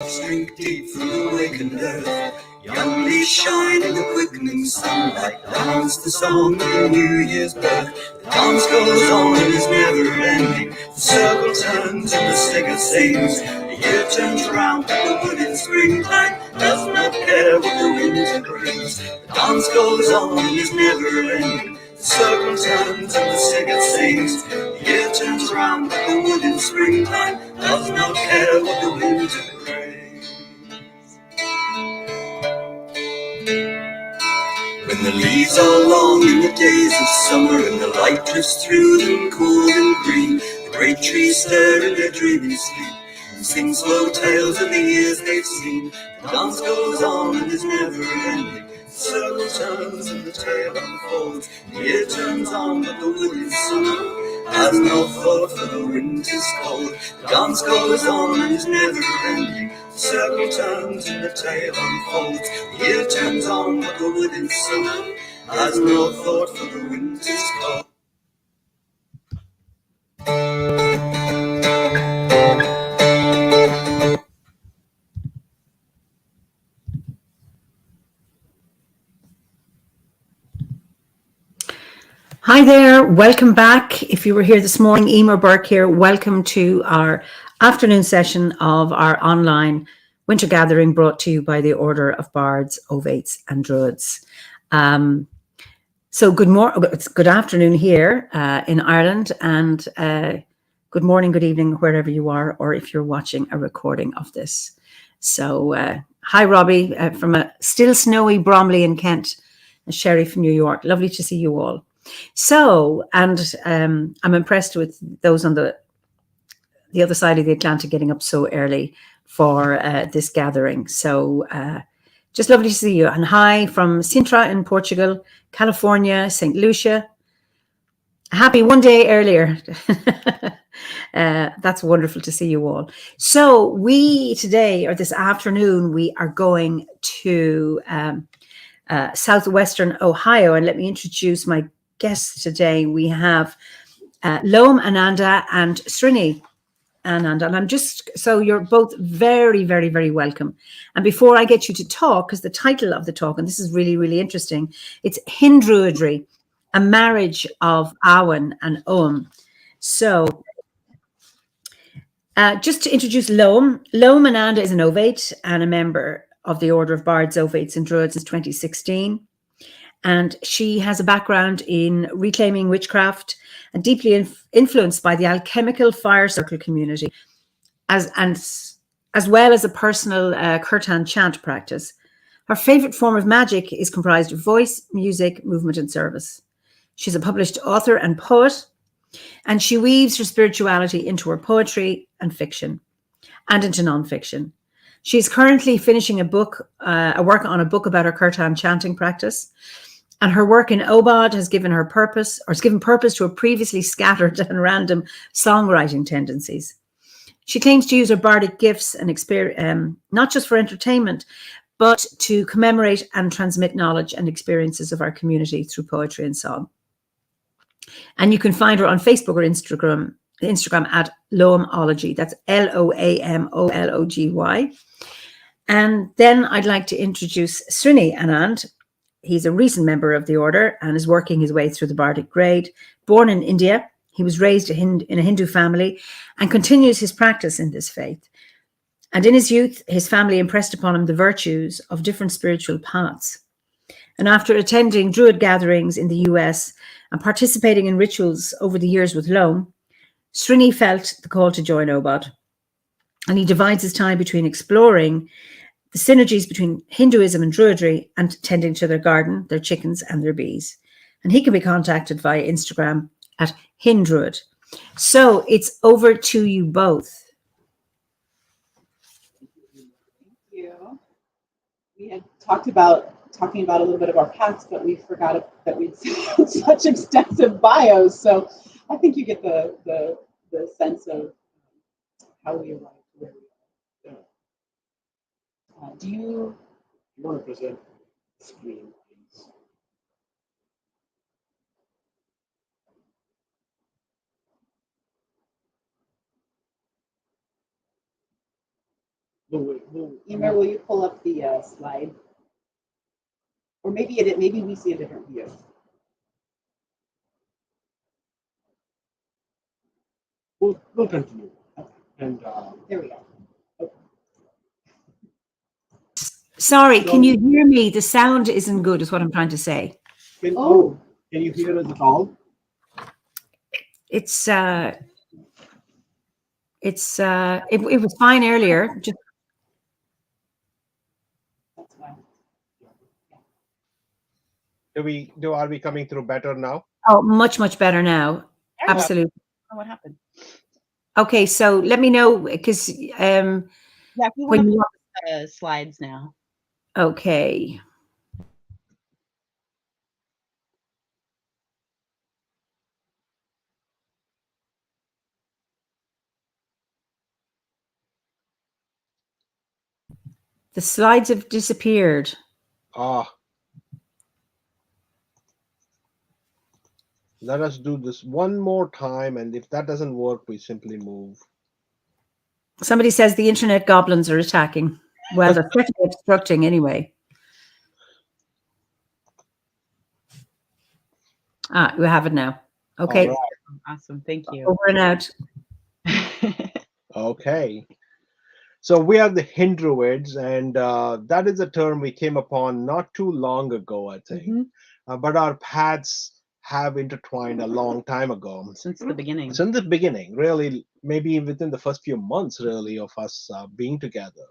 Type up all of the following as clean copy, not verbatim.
Drink deep from the wakened earth. Young leaves shine in the quickening sunlight. Dance the song of the New Year's birth. The dance goes on and is never ending. The circle turns and the singer sings. The year turns round but the wood in springtime does not care what the winter brings. The dance goes on and is never ending. The circle turns and the singer sings. The year turns round but the wood in springtime does not care what the winter brings. When the leaves are long in the days of summer and the light drifts through them cool and green, the great trees stir in their dreamy sleep and sing slow tales of the years they've seen. The dance goes on and is never ending. The circle turns and the tale unfolds. The year turns on but the wood in summer has no thought for the winter's cold. The dance goes on and is never ending. The circle turns and the tale unfolds. The year turns on but the wood in summer has no thought for the winter's cold. Hi there, welcome back. If you were here this morning, Emer Burke here. Welcome to our afternoon session of our online winter gathering brought to you by the Order of Bards, Ovates and Druids. So good afternoon here in Ireland, and good morning, good evening, wherever you are, or if you're watching a recording of this. So hi, Robbie, from a still snowy Bromley in Kent, and Sherry from New York. Lovely to see you all. So, and I'm impressed with those on the other side of the Atlantic getting up so early for this gathering. So just lovely to see you. And hi from Sintra in Portugal, California, St. Lucia. Happy one day earlier. That's wonderful to see you all. So we today, or this afternoon, we are going to southwestern Ohio. And let me introduce my guests today. We have Loam, Ananda, and Srini. Anand, and I'm just, so you're both very, very, very welcome. And before I get you to talk, because the title of the talk, and this is really, really interesting, it's Hindruidry, a marriage of Awen and Om. So just to introduce Loam, Loam Ananda is an Ovate and a member of the Order of Bards, Ovates and Druids since 2016. And she has a background in reclaiming witchcraft and deeply influenced by the alchemical fire circle community, as well as a personal kirtan chant practice. Her favorite form of magic is comprised of voice, music, movement, and service. She's a published author and poet, and she weaves her spirituality into her poetry and fiction, and into nonfiction. She's currently finishing a work on a book about her kirtan chanting practice. And her work in OBOD has given purpose to her previously scattered and random songwriting tendencies. She claims to use her bardic gifts and experience, not just for entertainment, but to commemorate and transmit knowledge and experiences of our community through poetry and song. And you can find her on Facebook or Instagram at Loamology. That's Loamology. And then I'd like to introduce Srini Anand. He's a recent member of the order and is working his way through the Bardic grade. Born in India, he was raised in a Hindu family and continues his practice in this faith. And in his youth, his family impressed upon him the virtues of different spiritual paths. And after attending Druid gatherings in the US and participating in rituals over the years with Loam, Srini felt the call to join OBOD. And he divides his time between exploring the synergies between Hinduism and Druidry and tending to their garden, their chickens, and their bees. And he can be contacted via Instagram at Hindruid. So it's over to you both. Thank you. We had talking about a little bit of our past, but we forgot that we'd such extensive bios. So I think you get the sense of how we arrived where we are. Do you want to present the screen, please? Emer, will you pull up the slide? Or maybe maybe we see a different view. We'll continue. And There we go. Sorry, So- can you hear me? The sound isn't good, is what I'm trying to say. can you hear us at all? It's it was fine earlier. Just, That's fine. Are we coming through better now? oh, much better now. There you go. Absolutely. Oh, what happened? Okay, so let me know because Yeah, if you when want you to slides now. okay. The slides have disappeared. Ah. Let us do this one more time, and if that doesn't work, we simply move. Somebody says the internet goblins are attacking. Well, they're certainly obstructing anyway. Ah, we have it now. Okay, All Awesome. Thank you. over and out. Okay. So we are the Hindruids, and that is a term we came upon not too long ago, I think. Mhm. But our paths have intertwined a long time ago. Since the beginning. Since the beginning, really, maybe within the first few months, really, of us being together.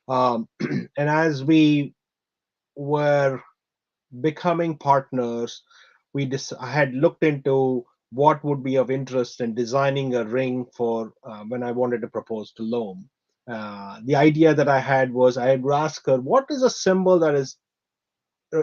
And as we were becoming partners, I had looked into what would be of interest in designing a ring for when I wanted to propose to Loam. The idea that I had was I had asked her, what is a symbol that is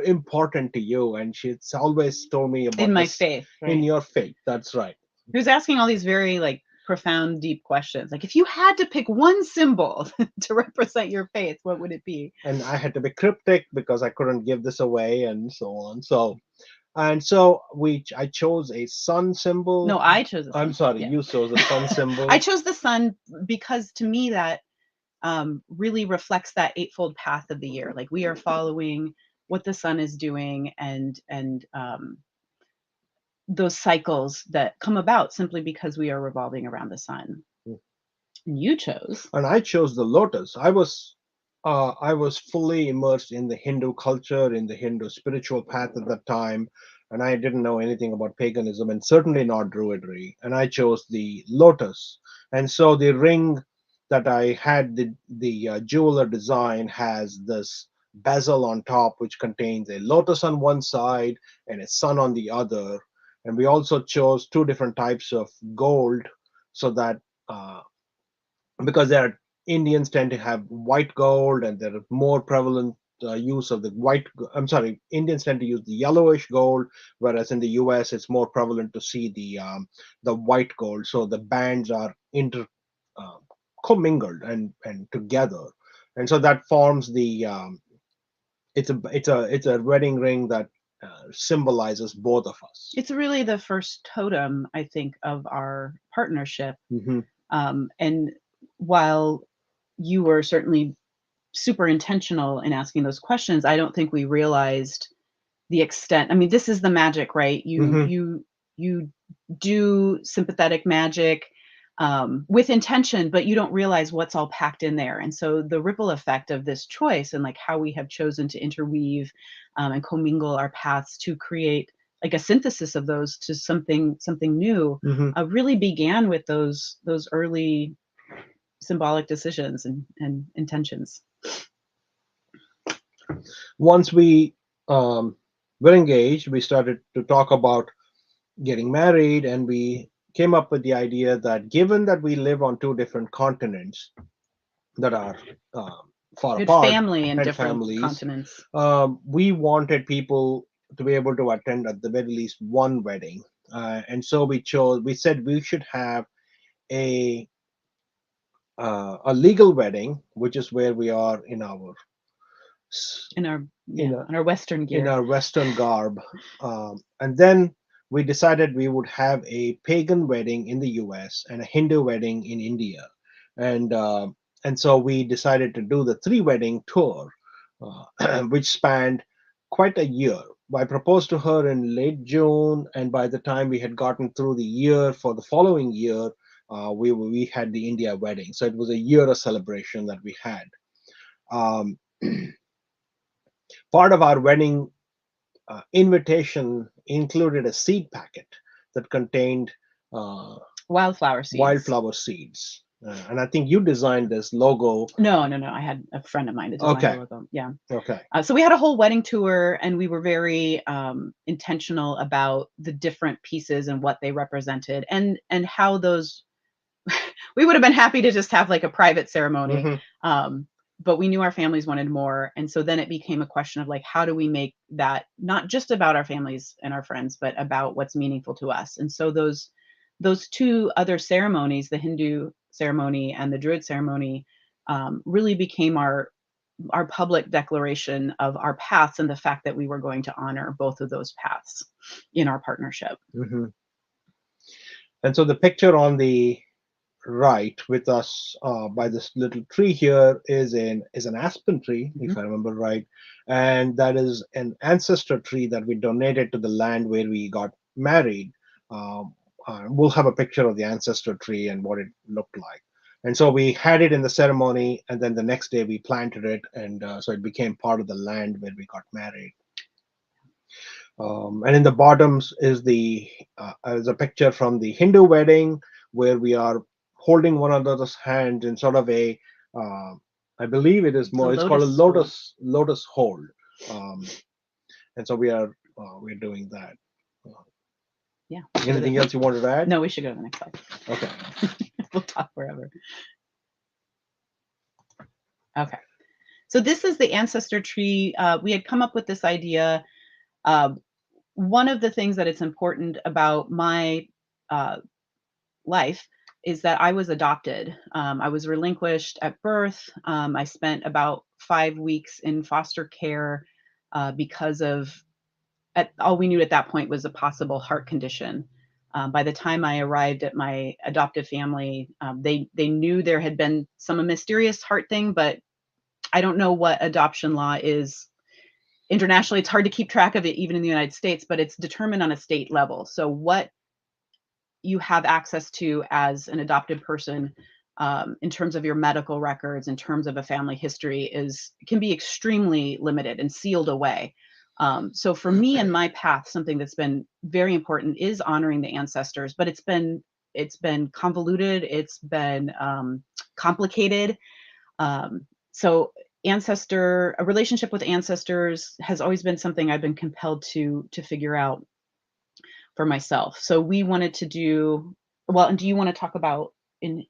important to you? And she's always told me about In my this- faith, right? In your faith, that's right. He was asking all these very like profound, deep questions. Like, if you had to pick one symbol to represent your faith, what would it be? And I had to be cryptic because I couldn't give this away, and so on. So I chose a sun symbol. No, I chose. I'm sun. sorry, Yeah. you chose a sun symbol. I chose the sun because to me that really reflects that eightfold path of the year. Like, we are following what the sun is doing, and those cycles that come about simply because we are revolving around the sun. Mm. And you chose. And I chose the lotus. I was fully immersed in the Hindu culture, in the Hindu spiritual path at that time, and I didn't know anything about paganism, and certainly not Druidry. And I chose the lotus. And so the ring that I had, the jeweler design, has this bezel on top, which contains a lotus on one side and a sun on the other. And we also chose two different types of gold, so that because Indians tend to have white gold, and there are more prevalent use of the I'm sorry, Indians tend to use the yellowish gold, whereas in the U.S. it's more prevalent to see the white gold. So the bands are commingled and together, and so that forms the it's a wedding ring that symbolizes both of us. It's really the first totem, I think, of our partnership. Mm-hmm. And while you were certainly super intentional in asking those questions, I don't think we realized the extent. I mean, this is the magic, right? You do sympathetic magic with intention, but you don't realize what's all packed in there. And so the ripple effect of this choice, and like how we have chosen to interweave and commingle our paths to create like a synthesis of those to something new, Mm-hmm. really began with those early symbolic decisions and intentions. Once we were engaged, we started to talk about getting married, and we came up with the idea that given that we live on two different continents that are far Good apart, family and different families, continents. we wanted people to be able to attend at the very least one wedding, and so we said we should have a legal wedding, which is where we are in our In our Western gear. in our Western garb. And then we decided we would have a pagan wedding in the US and a Hindu wedding in India. And and so we decided to do the 3-wedding tour, which spanned quite a year. I proposed to her in late June, and by the time we had gotten through the year for the following year, we had the India wedding. So it was a year of celebration that we had. Um, part of our wedding invitation included a seed packet that contained Wildflower seeds. wildflower seeds. And I think you designed this logo. No. I had a friend of mine to design the logo. Yeah. Okay. So we had a whole wedding tour, and we were very intentional about the different pieces and what they represented, and how those. We would have been happy to just have like a private ceremony, but we knew our families wanted more, and so then it became a question of like, how do we make that not just about our families and our friends, but about what's meaningful to us? And so those 2 other ceremonies, the Hindu ceremony and the Druid ceremony, really became our public declaration of our paths and the fact that we were going to honor both of those paths in our partnership. And so the picture on the right with us by this little tree here is an aspen tree, if I remember right, and that is an ancestor tree that we donated to the land where we got married. We'll have a picture of the ancestor tree and what it looked like. And so we had it in the ceremony, and then the next day we planted it, and so it became part of the land where we got married. And in the bottoms is a picture from the Hindu wedding, where we are holding one another's hand in sort of a, I believe it is more, it's called a lotus hold. And so we're doing that. Yeah. Anything else you wanted to add? No, we should go to the next slide. Okay. We'll talk forever. Okay. So this is the ancestor tree. We had come up with this idea. One of the things that it's important about my life is that I was adopted. I was relinquished at birth. I spent about 5 weeks in foster care because of all we knew at that point was a possible heart condition. By the time I arrived at my adoptive family, they knew there had been some mysterious heart thing, but I don't know what adoption law is internationally. It's hard to keep track of it even in the United States, but it's determined on a state level. So what you have access to as an adopted person in terms of your medical records, in terms of a family history, can be extremely limited and sealed away. So for me and my path, something that's been very important is honoring the ancestors, but it's been convoluted, it's been complicated. So a relationship with ancestors has always been something I've been compelled to figure out for myself. So we wanted to do well. And do you want to talk about in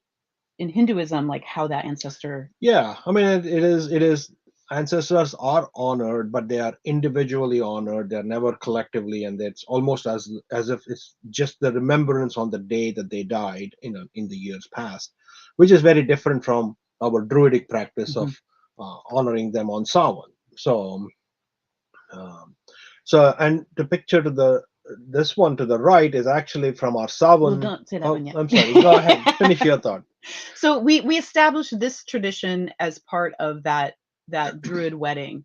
Hinduism, like how that ancestor? Yeah, I mean, it is. Ancestors are honored, but they are individually honored. They're never collectively, and it's almost as if it's just the remembrance on the day that they died in the years past, which is very different from our Druidic practice of honoring them on Samhain. So, and the picture this one to the right is actually from our Samhain. Well, don't say that one yet. I'm sorry. Go ahead. Finish your thought. So we established this tradition as part of that Druid wedding.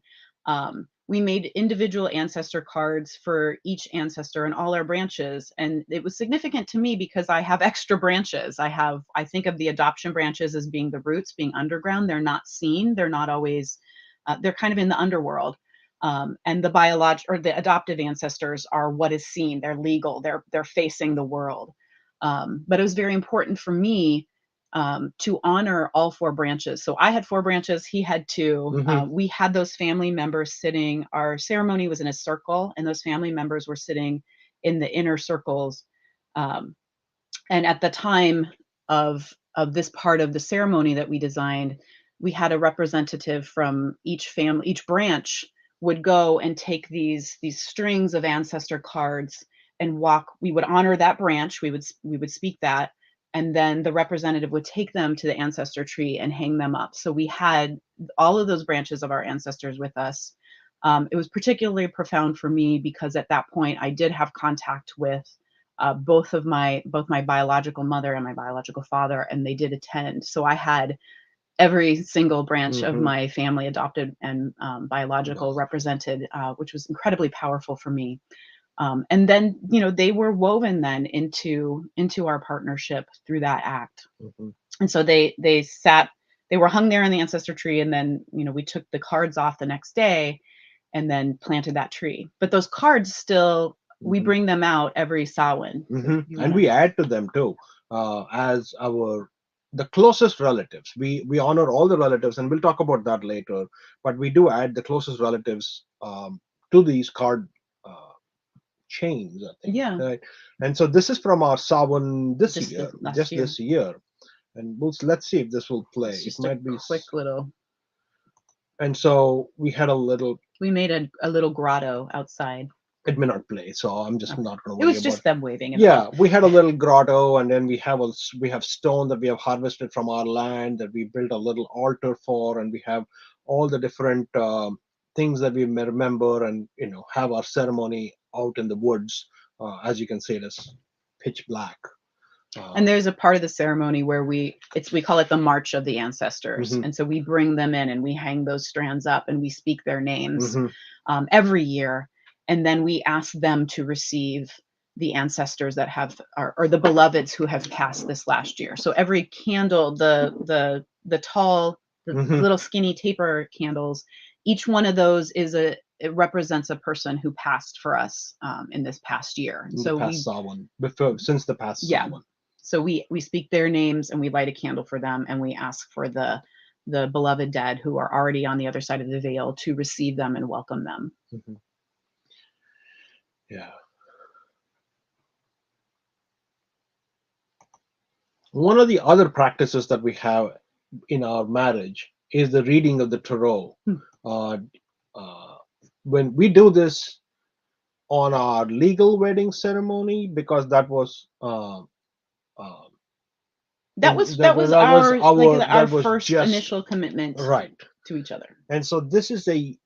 We made individual ancestor cards for each ancestor and all our branches. And it was significant to me because I have extra branches. I think of the adoption branches as being the roots, being underground. They're not seen. They're not always, they're kind of in the underworld. And the adoptive ancestors are what is seen. They're legal. They're facing the world. But it was very important for me to honor all 4 branches. So I had 4 branches, he had 2. We had those family members sitting, our ceremony was in a circle, and those family members were sitting in the inner circles. And at the time of this part of the ceremony that we designed, we had a representative from each branch would go and take these strings of ancestor cards and we would honor that branch, we would speak that, and then the representative would take them to the ancestor tree and hang them up. So we had all of those branches of our ancestors with us. It was particularly profound for me because at that point I did have contact with both my biological mother and my biological father, and they did attend. So I had every single branch of Mhm. my family, adopted and biological, represented, which was incredibly powerful for me. And then, they were woven then into our partnership through that act. Mhm. And so they were hung there in the ancestor tree, and then, we took the cards off the next day and then planted that tree. But those cards still, we Mhm. bring them out every Samhain. So Mhm. you And wanna- we add to them too, as the closest relatives. We honor all the relatives, and we'll talk about that later. But we do add the closest relatives to these card chains, I think. Yeah. Right? And so this is from our Sawan this Just year, last just year. this year. And let's see if this will play. It's It just a might be. quick little. And so we had a little. We made a little grotto outside. It may not play, so I'm just Okay. not going to It worry was about. just them waving. Yeah, we had a little grotto, and then we have stone that we have harvested from our land that we built a little altar for, and we have all the different things that we may remember, and have our ceremony out in the woods. As you can see, it is pitch black. And there's a part of the ceremony where we call it the March of the Ancestors. Mhm. And so we bring them in and we hang those strands up and we speak their names Mhm. every year. And then we ask them to receive the ancestors that have, or the beloveds who have passed this last year. So every candle, the tall, the Mhm. little skinny taper candles, each one of those it represents a person who passed for us in this past year. In So the past Samhain, since the past Yeah. Samhain. So we speak their names and we light a candle for them, and we ask for the beloved dead who are already on the other side of the veil to receive them and welcome them. Mhm. Yeah. One of the other practices that we have in our marriage is the reading of the tarot. Hmm. Uh, when we do this on our legal wedding ceremony, because that was That was our first just initial commitment right. to each other. And so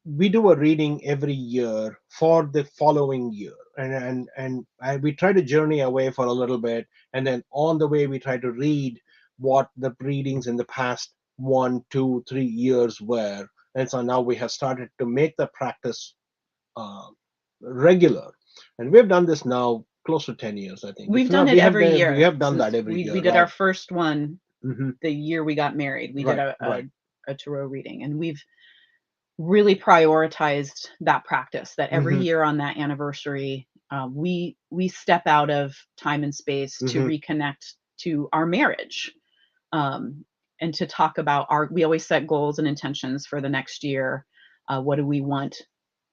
we do a reading every year for the following year, and we try to journey away for a little bit, and then on the way we try to read what the readings in the past 1, 2, 3 years were. And so now we have started to make the practice uh, regular, and we've done this now close to 10 years, I think. We've done it every year. We have done that every year. We did right? our first one Mhm. the year we got married. We did Right. a tarot reading, and we've really prioritized that practice, that every Mhm. year on that anniversary, we step out of time and space to Mhm. reconnect to our marriage, and to talk about we always set goals and intentions for the next year. What do we want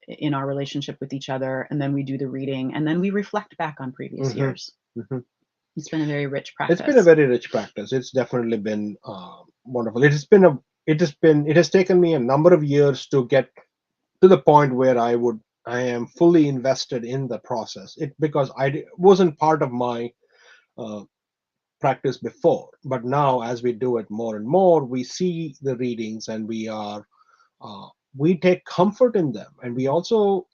in our relationship with each other? And then we do the reading, and then we reflect back on previous Mhm. years. Mhm. It's been a very rich It's been a practice. very rich practice. It's definitely been wonderful. It has taken me a number of years to get to the point where I am fully invested in the process. Because wasn't part of my uh, practice before, but now as we do it more and more, we see the readings, and we take comfort in them, and we also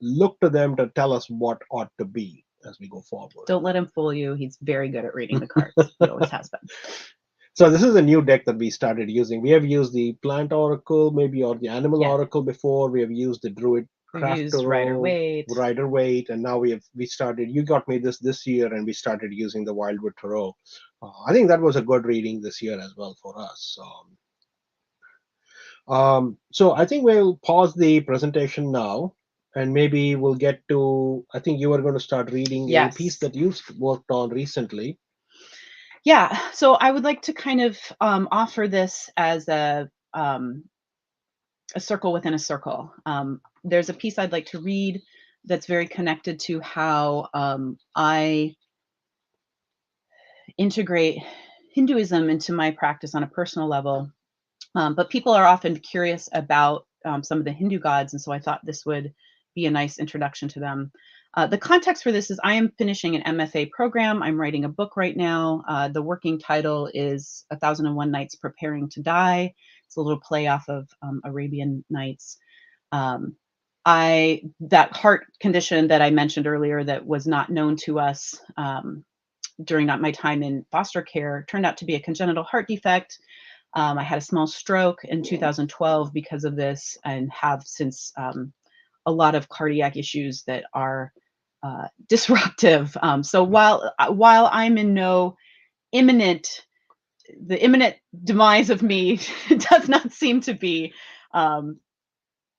look to them to tell us what ought to be as we go forward. Don't let him fool you. He's very good at reading the cards. He always has been. So this is a new deck that we started using. We have used the plant oracle, maybe, or the animal Yeah. oracle before. We have used the druid We've craft used Rider-Waite. Rider-Waite, and now we started. You got me this year, and we started using the Wildwood Tarot. I think that was a good reading this year as well for us. So I think we'll pause the presentation now, and maybe we'll get to. I think you were going to start reading Yes. a piece that you worked on recently. Yeah, so I would like to kind of offer this as a circle within a circle. There's a piece I'd like to read that's very connected to how I integrate Hinduism into my practice on a personal level. But people are often curious about some of the Hindu gods, and so I thought this would be a nice introduction to them. The context for this is I am finishing an MFA program. I'm writing a book right now. The working title is 1001 Nights Preparing to Die. It's a little play off of Arabian Nights. That heart condition that I mentioned earlier that was not known to us during my time in foster care turned out to be a congenital heart defect. I had a small stroke in 2012 because of this, and have since a lot of cardiac issues that are disruptive. So while I'm in no imminent, the imminent demise of me does not seem to be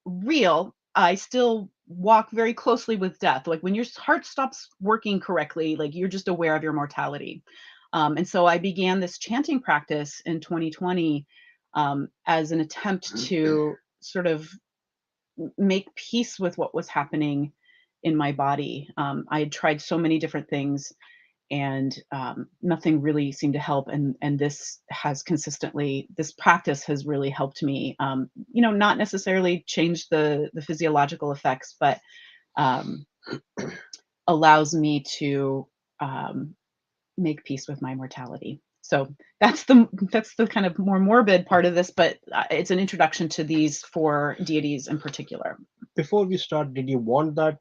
real, I still walk very closely with death. Like when your heart stops working correctly, like you're just aware of your mortality. And so I began this chanting practice in 2020 as an attempt to sort of make peace with what was happening in my body. I had tried so many different things, and nothing really seemed to help. And this practice has really helped me. Not necessarily change the physiological effects, but um, allows me to make peace with my mortality. So that's the kind of more morbid part of this, but it's an introduction to these four deities in particular. Before we start, did you want that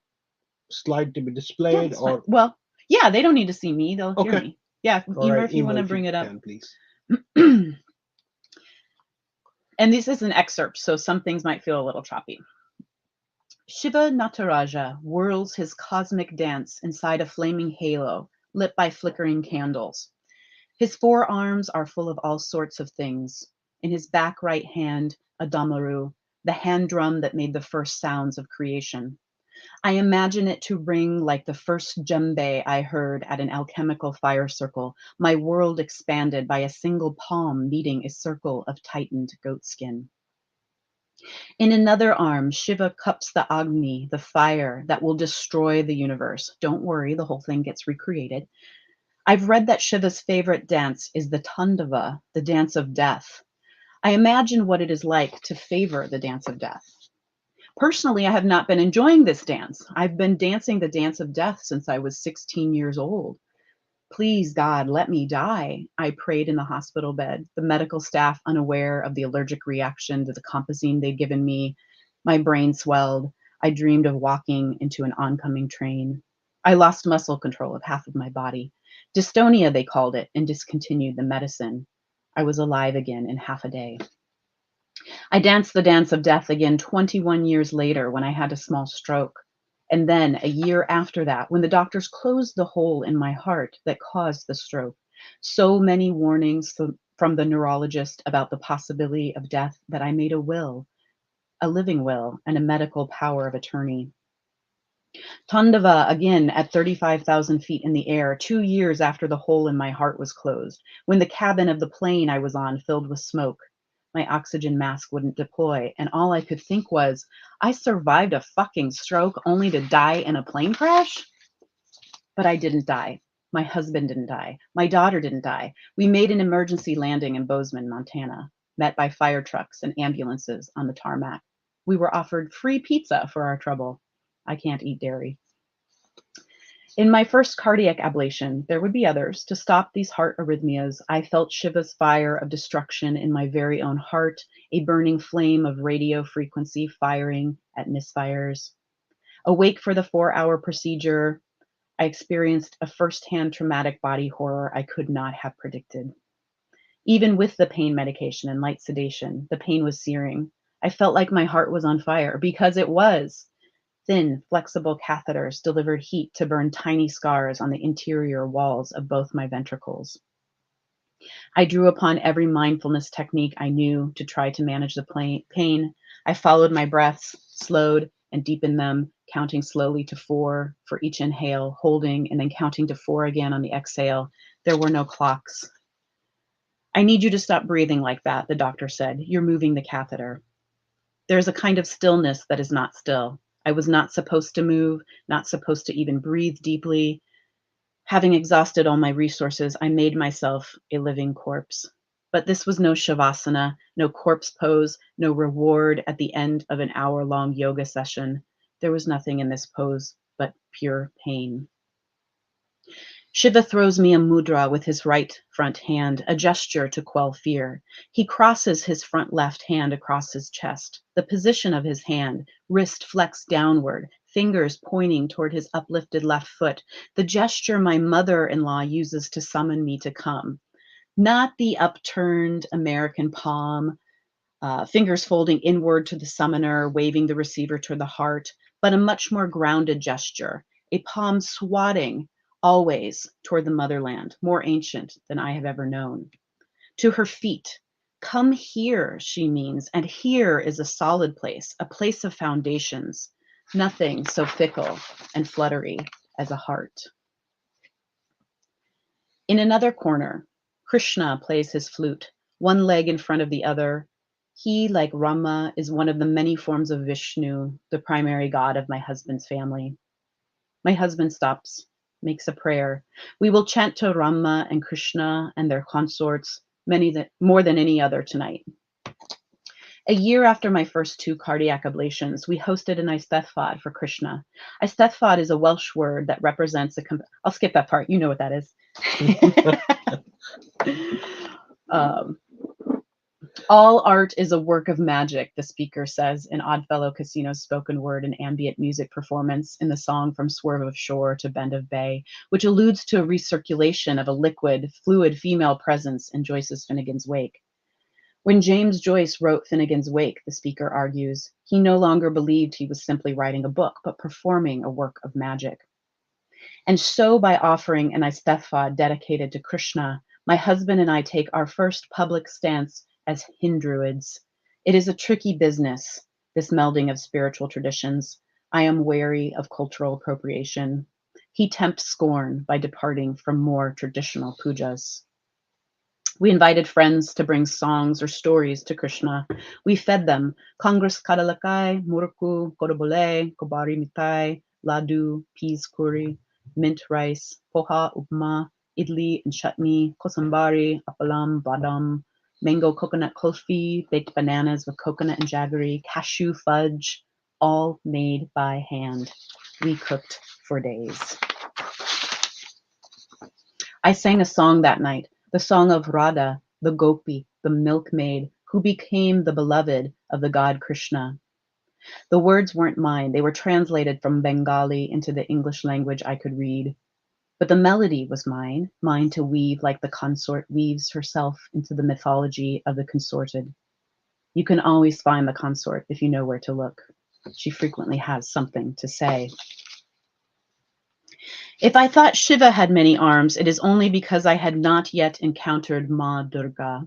slide to be Yeah, displayed, that's fine. or Well, yeah, they don't need to see me; they'll hear okay? me. Yeah, All Emer, right, if you want Emo, to if you bring it up. can, please. And this is an excerpt, so some things might feel a little choppy. Shiva Nataraja whirls his cosmic dance inside a flaming halo lit by flickering candles. His forearms are full of all sorts of things. In his back right hand, a damaru, the hand drum that made the first sounds of creation. I imagine it to ring like the first djembe I heard at an alchemical fire circle, my world expanded by a single palm meeting a circle of tightened goatskin. In another arm, Shiva cups the Agni, the fire that will destroy the universe. Don't worry, the whole thing gets recreated. I've read that Shiva's favorite dance is the Tandava, the dance of death. I imagine what it is like to favor the dance of death. Personally, I have not been enjoying this dance. I've been dancing the dance of death since I was 16 years old. Please, God, let me die, I prayed in the hospital bed, the medical staff unaware of the allergic reaction to the compazine they'd given me. My brain swelled. I dreamed of walking into an oncoming train. I lost muscle control of half of my body. Dystonia, they called it, and discontinued the medicine. I was alive again in half a day. I danced the dance of death again 21 years later when I had a small stroke. And then a year after that, when the doctors closed the hole in my heart that caused the stroke. So many warnings from the neurologist about the possibility of death that I made a will, a living will, and a medical power of attorney. Tandava again at 35,000 feet in the air, 2 years after the hole in my heart was closed, when the cabin of the plane I was on filled with smoke. My oxygen mask wouldn't deploy, and all I could think was, I survived a fucking stroke only to die in a plane crash? But I didn't die. My husband didn't die. My daughter didn't die. We made an emergency landing in Bozeman, Montana, met by fire trucks and ambulances on the tarmac. We were offered free pizza for our trouble. I can't eat dairy. In my first cardiac ablation, there would be others. To stop these heart arrhythmias, I felt Shiva's fire of destruction in my very own heart, a burning flame of radio frequency firing at misfires. Awake for the 4-hour procedure, I experienced a firsthand traumatic body horror I could not have predicted. Even with the pain medication and light sedation, the pain was searing. I felt like my heart was on fire, because it was. Thin, flexible catheters delivered heat to burn tiny scars on the interior walls of both my ventricles. I drew upon every mindfulness technique I knew to try to manage the pain. I followed my breaths, slowed and deepened them, counting slowly to 4 for each inhale, holding, and then counting to 4 again on the exhale. There were no clocks. I need you to stop breathing like that, the doctor said. You're moving the catheter. There's a kind of stillness that is not still. I was not supposed to move, not supposed to even breathe deeply. Having exhausted all my resources, I made myself a living corpse. But this was no shavasana, no corpse pose, no reward at the end of an hour-long yoga session. There was nothing in this pose but pure pain. Shiva throws me a mudra with his right front hand, a gesture to quell fear. He crosses his front left hand across his chest. The position of his hand, wrist flexed downward, fingers pointing toward his uplifted left foot, the gesture my mother-in-law uses to summon me to come. Not the upturned American palm, fingers folding inward to the summoner, waving the receiver toward the heart, but a much more grounded gesture, a palm swatting always toward the motherland, more ancient than I have ever known. To her feet, come here, she means, and here is a solid place, a place of foundations, nothing so fickle and fluttery as a heart. In another corner, Krishna plays his flute, one leg in front of the other. He, like Rama, is one of the many forms of Vishnu, the primary god of my husband's family. My husband stops, makes a prayer. We will chant to Rama and Krishna and their consorts, more than any other tonight. A year after my first 2 cardiac ablations, we hosted an Eisteddfod for Krishna. Eisteddfod is a Welsh word that represents I'll skip that part. You know what that is. All art is a work of magic, the speaker says in Oddfellow Casino's spoken word and ambient music performance in the song From Swerve of Shore to Bend of Bay, which alludes to a recirculation of a liquid, fluid female presence in Joyce's Finnegan's Wake. When James Joyce wrote Finnegan's Wake, the speaker argues, he no longer believed he was simply writing a book, but performing a work of magic. And so by offering an Eisteddfod dedicated to Krishna, my husband and I take our first public stance as Hindruids. It is a tricky business, this melding of spiritual traditions. I am wary of cultural appropriation. He tempts scorn by departing from more traditional pujas. We invited friends to bring songs or stories to Krishna. We fed them Congress kadalakai, murku, kodobole, kobari mitai, ladu, peas curry, mint rice, poha, upma, idli and chutney, kosambari, appalam, badam, mango coconut kulfi, baked bananas with coconut and jaggery, cashew fudge, all made by hand. We cooked for days. I sang a song that night, the song of Radha, the gopi, the milkmaid, who became the beloved of the god Krishna. The words weren't mine. They were translated from Bengali into the English language I could read. But the melody was mine to weave like the consort weaves herself into the mythology of the consorted. You can always find the consort if you know where to look. She frequently has something to say. If I thought Shiva had many arms, it is only because I had not yet encountered Ma Durga.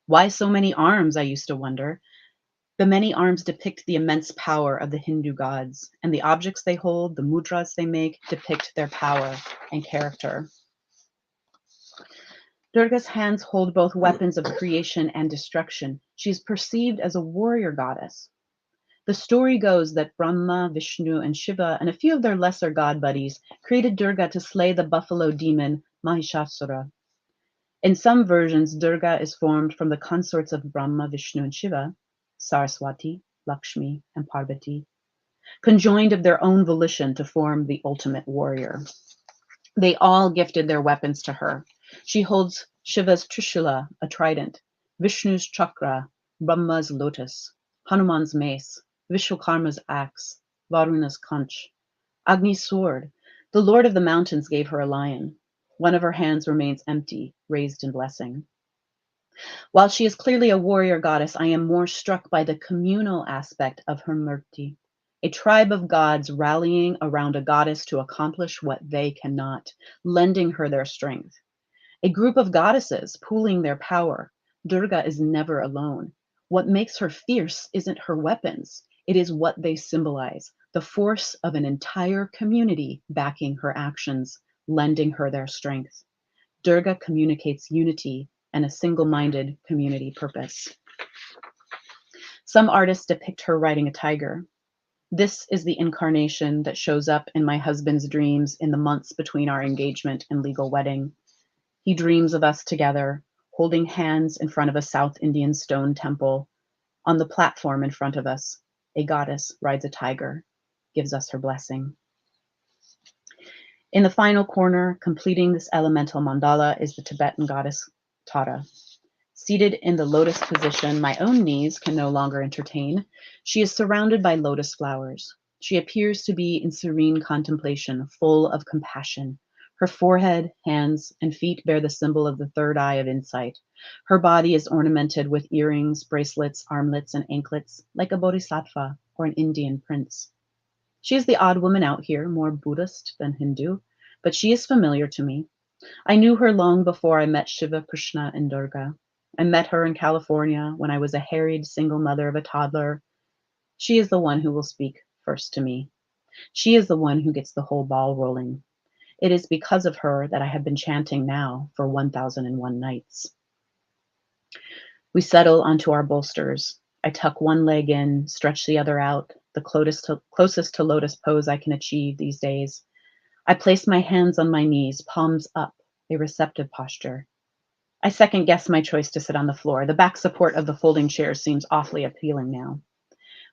Why so many arms, I used to wonder. The many arms depict the immense power of the Hindu gods, and the objects they hold, the mudras they make, depict their power and character. Durga's hands hold both weapons of creation and destruction. She is perceived as a warrior goddess. The story goes that Brahma, Vishnu, and Shiva, and a few of their lesser god buddies, created Durga to slay the buffalo demon Mahishasura. In some versions, Durga is formed from the consorts of Brahma, Vishnu, and Shiva, Saraswati, Lakshmi, and Parvati, conjoined of their own volition to form the ultimate warrior. They all gifted their weapons to her. She holds Shiva's Trishula, a trident, Vishnu's chakra, Brahma's lotus, Hanuman's mace, Vishwakarma's axe, Varuna's conch, Agni's sword. The Lord of the Mountains gave her a lion. One of her hands remains empty, raised in blessing. While she is clearly a warrior goddess, I am more struck by the communal aspect of her murti, a tribe of gods rallying around a goddess to accomplish what they cannot, lending her their strength. A group of goddesses pooling their power. Durga is never alone. What makes her fierce isn't her weapons. It is what they symbolize, the force of an entire community backing her actions, lending her their strength. Durga communicates unity and a single-minded community purpose. Some artists depict her riding a tiger. This is the incarnation that shows up in my husband's dreams in the months between our engagement and legal wedding. He dreams of us together, holding hands in front of a South Indian stone temple. On the platform in front of us, a goddess rides a tiger, gives us her blessing. In the final corner, completing this elemental mandala, is the Tibetan goddess Tara. Seated in the lotus position my own knees can no longer entertain, she is surrounded by lotus flowers. She appears to be in serene contemplation, full of compassion. Her forehead, hands, and feet bear the symbol of the third eye of insight. Her body is ornamented with earrings, bracelets, armlets, and anklets, like a bodhisattva or an Indian prince. She is the odd woman out here, more Buddhist than Hindu, but she is familiar to me. I knew her long before I met Shiva, Krishna, and Durga. I met her in California when I was a harried single mother of a toddler. She is the one who will speak first to me. She is the one who gets the whole ball rolling. It is because of her that I have been chanting now for 1001 nights. We settle onto our bolsters. I tuck one leg in, stretch the other out, the closest to lotus pose I can achieve these days. I place my hands on my knees, palms up, a receptive posture. I second guess my choice to sit on the floor. The back support of the folding chair seems awfully appealing now.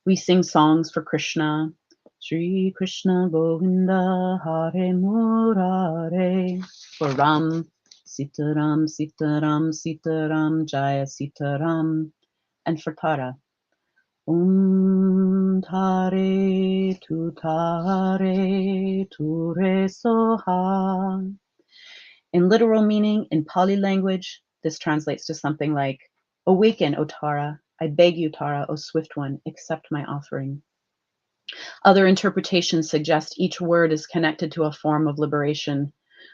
We sing songs for Krishna. Sri Krishna Govinda Hare Murare. For Ram, Sitaram, Sitaram, Sitaram, Jaya Sitaram. And for Tara. Tare tu tare tu re soha. In literal meaning, in Pali language, this translates to something like, awaken, O Tara. I beg you, Tara, O swift one, accept my offering. Other interpretations suggest each word is connected to a form of liberation.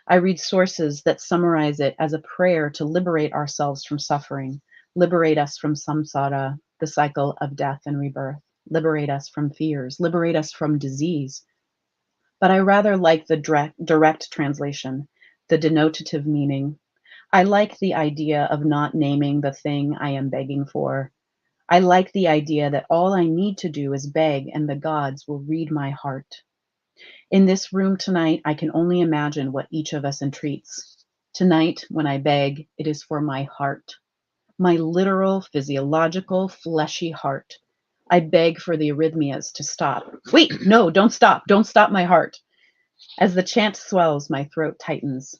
I read sources that summarize it as a prayer to liberate ourselves from suffering, liberate us from samsara, the cycle of death and rebirth, liberate us from fears, liberate us from disease. But I rather like the direct translation, the denotative meaning. I like the idea of not naming the thing I am begging for. I like the idea that all I need to do is beg and the gods will read my heart. In this room tonight, I can only imagine what each of us entreats. Tonight, when I beg, it is for my heart, my literal, physiological, fleshy heart. I beg for the arrhythmias to stop. Wait, no, don't stop my heart. As the chant swells, my throat tightens.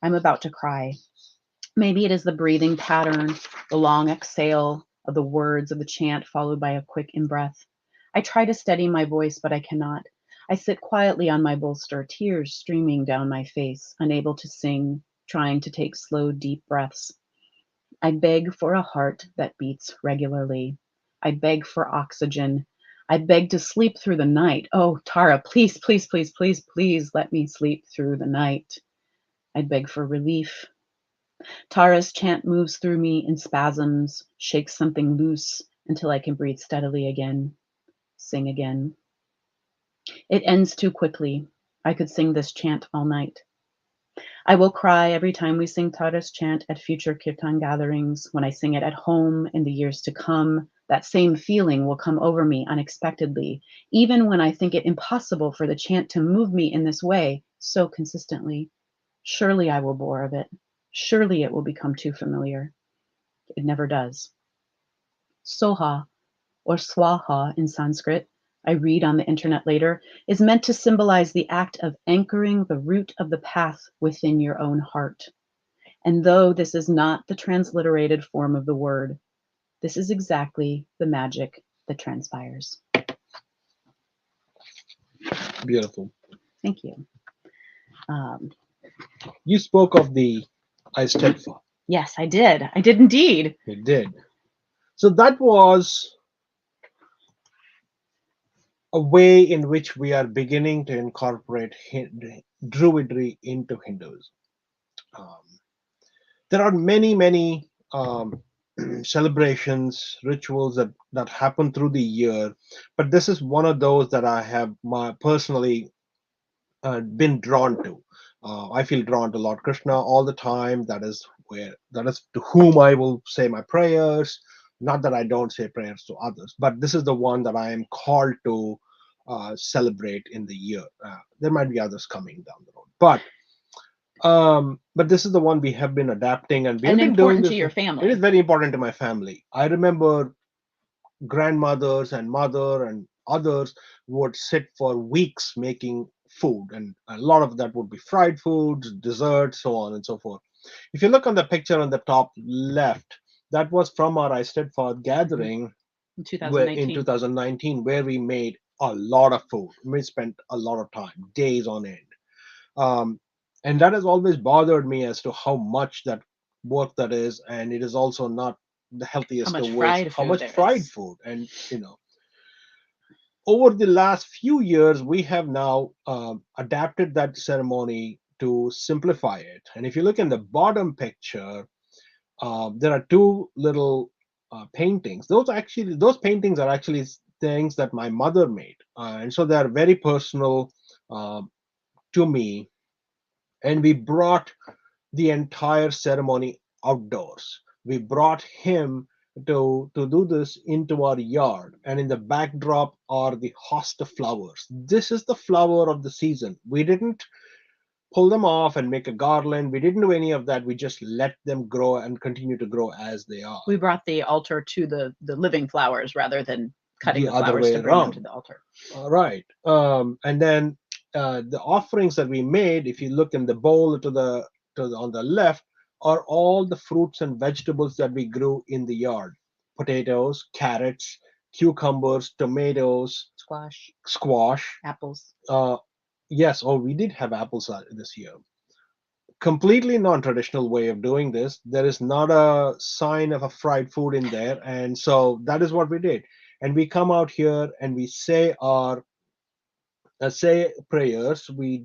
I'm about to cry. Maybe it is the breathing pattern, the long exhale of the words of the chant followed by a quick in-breath. I try to steady my voice, but I cannot. I sit quietly on my bolster, tears streaming down my face, unable to sing, trying to take slow, deep breaths. I beg for a heart that beats regularly. I beg for oxygen. I beg to sleep through the night. Oh, Tara, please, please, please, please, please let me sleep through the night. I beg for relief. Tara's chant moves through me in spasms, shakes something loose until I can breathe steadily again, sing again. It ends too quickly. I could sing this chant all night. I will cry every time we sing Tara's chant at future kirtan gatherings. When I sing it at home in the years to come, that same feeling will come over me unexpectedly, even when I think it impossible for the chant to move me in this way so consistently. Surely I will bore of it. Surely it will become too familiar. It never does. Soha, or swaha in Sanskrit, I read on the internet later, is meant to symbolize the act of anchoring the root of the path within your own heart. And though this is not the transliterated form of the word, this is exactly the magic that transpires. Beautiful. Thank you. You spoke of the I stepped for. Yes, I did. I did indeed. You did. So that was a way in which we are beginning to incorporate Druidry into Hinduism. There are many celebrations, rituals that happen through the year, but this is one of those that I have personally been drawn to. I feel drawn to Lord Krishna all the time. That is to whom I will say my prayers. Not that I don't say prayers to others, but this is the one that I am called to celebrate in the year. There might be others coming down the road, but this is the one we have been adapting, and we have been doing important this. to your family. It is very important to my family. I remember grandmothers and mother and others would sit for weeks making food, and a lot of that would be fried foods, desserts, so on and so forth. If you look on the picture on the top left, that was from our I Stood For gathering In in 2019, where we made a lot of food. We spent a lot of time, days on end. And that has always bothered me as to how much that work that is, and it is also not the healthiest much of ways. fried How food much there fried is. food, and over the last few years, we have now adapted that ceremony to simplify it. And if you look in the bottom picture, there are two little paintings. Those paintings are actually things that my mother made, and so they are very personal uh, to me. And we brought the entire ceremony outdoors. We brought him to do this into our yard, and in the backdrop are the host of flowers. This is the flower of the season. We didn't pull them off and make a garland. We didn't do any of that. We just let them grow and continue to grow as they are. We brought the altar to the living flowers rather than cutting The the other flowers way to bring them around. to the altar. All right. And then the offerings that we made, if you look in the bowl on the left, are all the fruits and vegetables that we grew in the yard: potatoes, carrots, cucumbers, tomatoes, squash. Apples. Yes, oh, we did have apples this year. Completely non-traditional way of doing this. There is not a sign of a fried food in there, and so that is what we did. And we come out here and we say prayers. We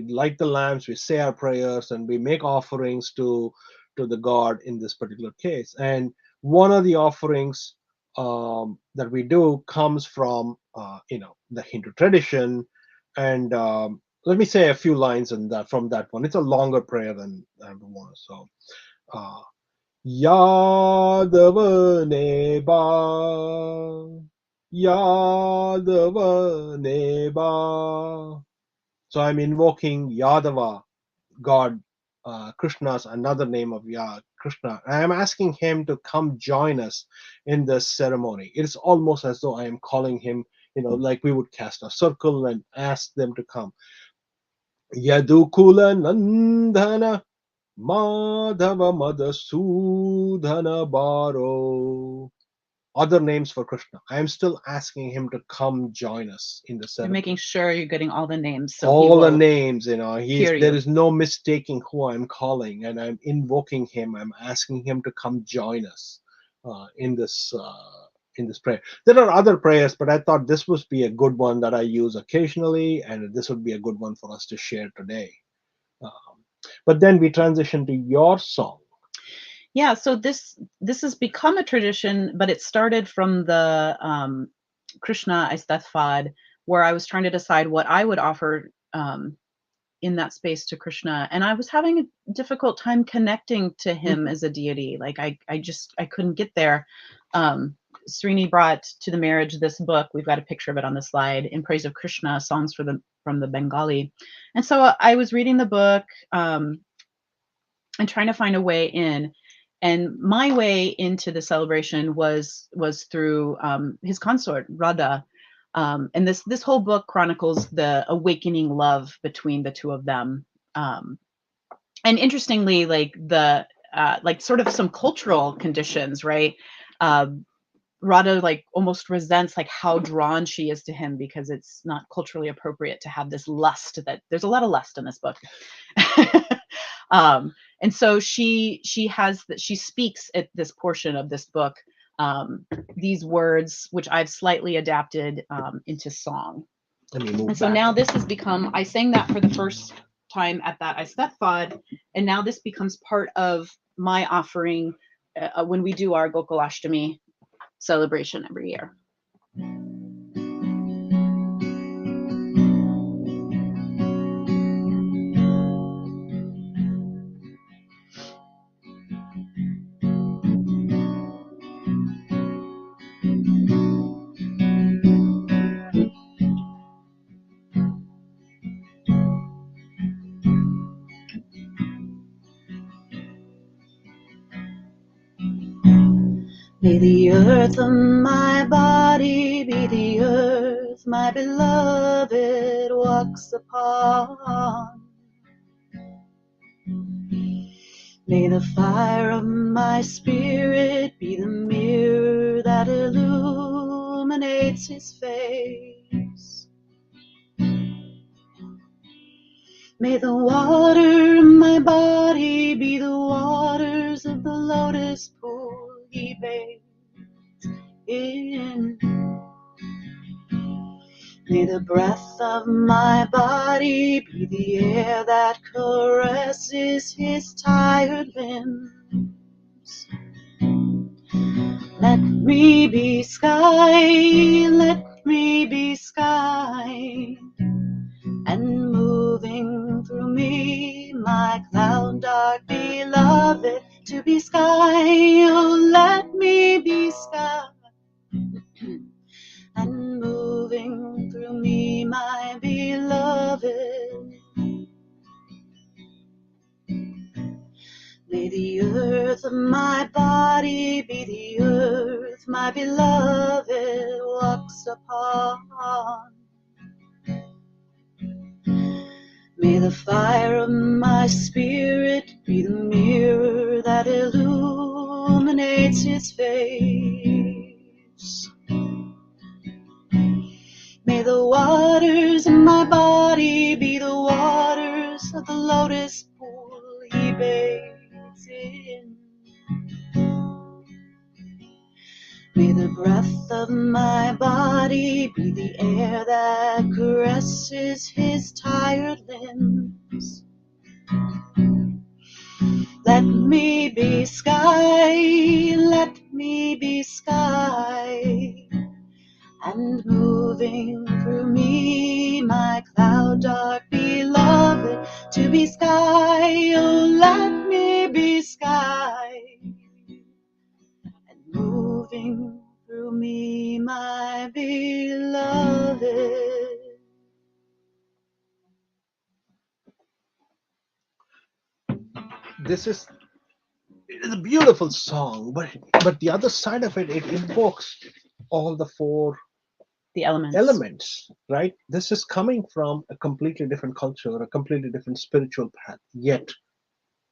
light the lamps, we say our prayers, and we make offerings to the god in this particular case. And one of the offerings that we do comes from the Hindu tradition. And let me say a few lines in that from that one. It's a longer prayer than the one. So uh, Yadava Neba, Yadava Neba. So I'm invoking Yadava, God, Krishna's another name of Krishna. I am asking him to come join us in this ceremony. It's almost as though I am calling him, like we would cast a circle and ask them to come. Yadukula Nandana Madhava Madhusudhana Baro. Other names for Krishna. I am still asking him to come join us in the You're ceremony. making sure you're getting all the names. So All the names, hear there you. is no mistaking who I'm calling, and I'm invoking him. I'm asking him to come join us in this prayer. There are other prayers, but I thought this would be a good one that I use occasionally, and this would be a good one for us to share today. But then we transition to your song. Yeah, so this has become a tradition, but it started from the Krishna Aisthathvad, where I was trying to decide what I would offer in that space to Krishna, and I was having a difficult time connecting to him as a deity. Like I couldn't get there. Srini brought to the marriage this book. We've got a picture of it on the slide, In Praise of Krishna, songs from the Bengali. And so I was reading the book and trying to find a way in. And my way into the celebration was through his consort Radha, and this whole book chronicles the awakening love between the two of them. And interestingly, like sort of some cultural conditions, right? Radha like almost resents like how drawn she is to him because it's not culturally appropriate to have this lust. That there's a lot of lust in this book. And so she speaks at this portion of this book these words, which I've slightly adapted into song. And so now this has become, I sang that for the first time at that Aisthathvad, and now this becomes part of my offering when we do our Gokulashtami celebration every year. May the earth of my body be the earth my beloved walks upon. May the fire of my spirit be the mirror that illuminates his face. May the water in my body be the waters of the lotus pool he bathes in. May the breath of my body be the air that caresses his tired limbs. Let me be sky, let me be sky, and moving through me, my cloud dark beloved, to be sky, oh let me be sky, and moving through me, my beloved. May the earth of my body be the earth my beloved walks upon. May the fire of my spirit be the mirror that illuminates his face. May the waters in my body be the waters of the lotus pool he bathes in. May the breath of my body be the air that caresses his tired limbs. Let me be sky, let me be sky, and moving through me, my cloud dark beloved, to be sky, oh let me be sky, and moving through me, my beloved. It is a beautiful song, but the other side of it invokes all the four The elements. elements, right? This is coming from a completely different culture, a completely different spiritual path, yet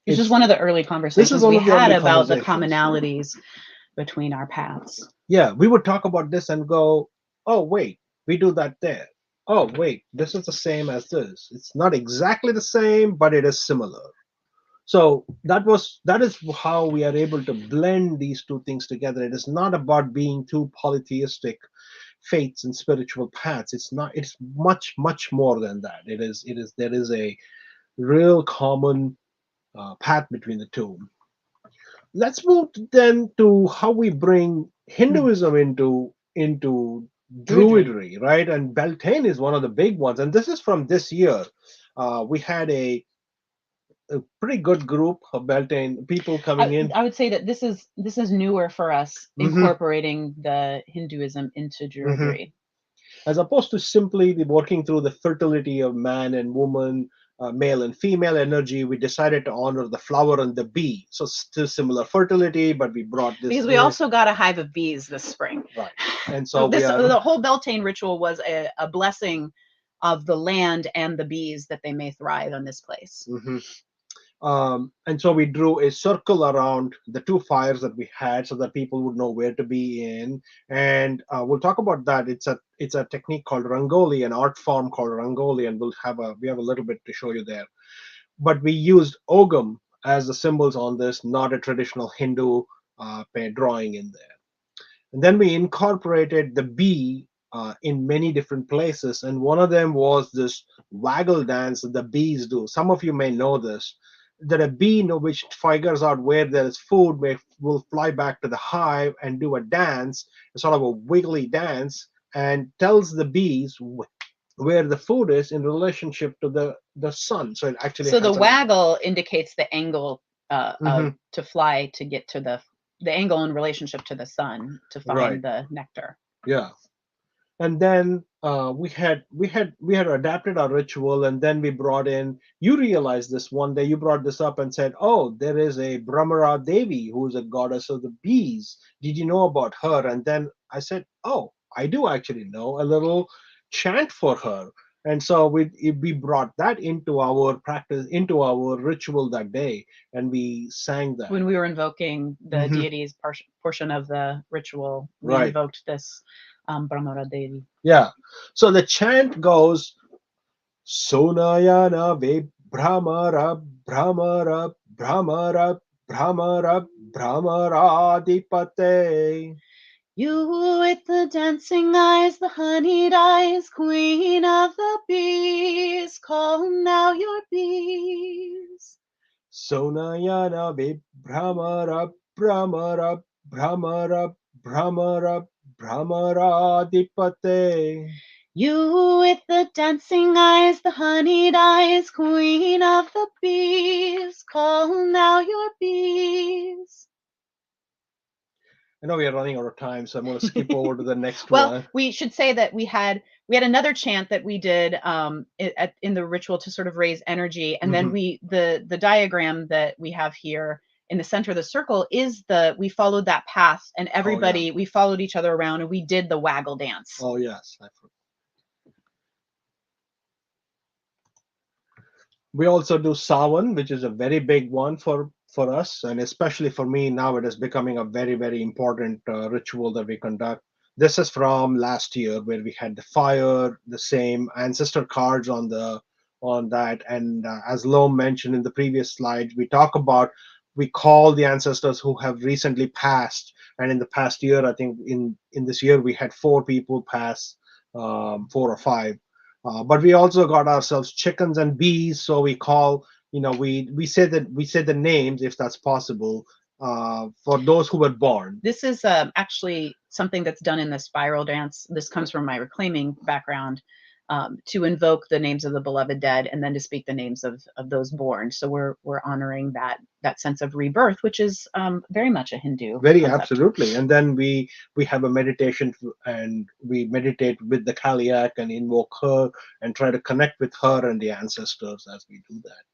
This is one of the early conversations one we of the had early about the conversations. commonalities between our paths. Yeah, we would talk about this and go, oh wait, we do that there. Oh wait, this is the same as this. It's not exactly the same, but it is similar. So that is how we are able to blend these two things together. It is not about being two polytheistic faiths and spiritual paths. It's much more than that. There is a real common path between the two. Let's move then to how we bring Hinduism into Druidry, right? And Beltane is one of the big ones, and this is from this year. We had a pretty good group of Beltane people coming in. I would say that this is newer for us, incorporating the Hinduism into Druidry. As opposed to simply working through the fertility of man and woman, male and female energy, we decided to honor the flower and the bee. So still similar fertility, but we brought this because we also got a hive of bees this spring. Right, and so the whole Beltane ritual was a blessing of the land and the bees that they may thrive on this place. And so we drew a circle around the two fires that we had so that people would know where to be in. And we'll talk about that. It's a technique called Rangoli, an art form called Rangoli, and we have a little bit to show you there. But we used Ogam as the symbols on this, not a traditional Hindu drawing in there. And then we incorporated the bee in many different places. And one of them was this waggle dance that the bees do. Some of you may know this, that a bee which figures out where there is food will fly back to the hive and do a dance, sort of a wiggly dance, and tells the bees where the food is in relationship to the sun. So it actually the waggle indicates the angle to fly to get to the angle in relationship to the sun to find the nectar. Yeah. And then we had adapted our ritual, and then we brought in. You realized this one day. You brought this up and said, "Oh, there is a Brahmara Devi who is a goddess of the bees. Did you know about her?" And then I said, "Oh, I do actually know a little chant for her." And so we brought that into our practice, into our ritual that day, and we sang that when we were invoking the deity's portion of the ritual. We invoked this. Brahmara Devi. Yeah. So the chant goes, Sonayana Brahmara, Brahmara, Brahmara, Brahmara, Brahmaradipate. You with the dancing eyes, the honeyed eyes, queen of the bees, call now your bees. Sonayana be Brahmara, Brahmara, Brahmara, Brahmara, Brahmaradipate. You with the dancing eyes, the honeyed eyes, queen of the bees, call now your bees. I know we are running out of time, so I'm going to skip over to the next Well, one. we should say that we had another chant that we did in the ritual to sort of raise energy, and then the diagram that we have here in the center of the circle is we followed that path, and everybody we followed each other around, and we did the waggle dance. Oh yes, we also do Sawan, which is a very big one for us, and especially for me now, it is becoming a very, very important ritual that we conduct. This is from last year, where we had the fire, the same ancestor cards on that, and as Loam mentioned in the previous slide, we call the ancestors who have recently passed, and in the past year, I think in this year we had 4 people pass, 4 or 5. But we also got ourselves chickens and bees, so we call, we say the names, if that's possible, for those who were born. This is actually something that's done in the spiral dance. This comes from my reclaiming background, to invoke the names of the beloved dead, and then to speak the names of those born. So we're honoring that sense of rebirth, which is very much a Hindu Very concept. absolutely. And then we have a meditation, and we meditate with the Kaliak and invoke her and try to connect with her and the ancestors as we do that.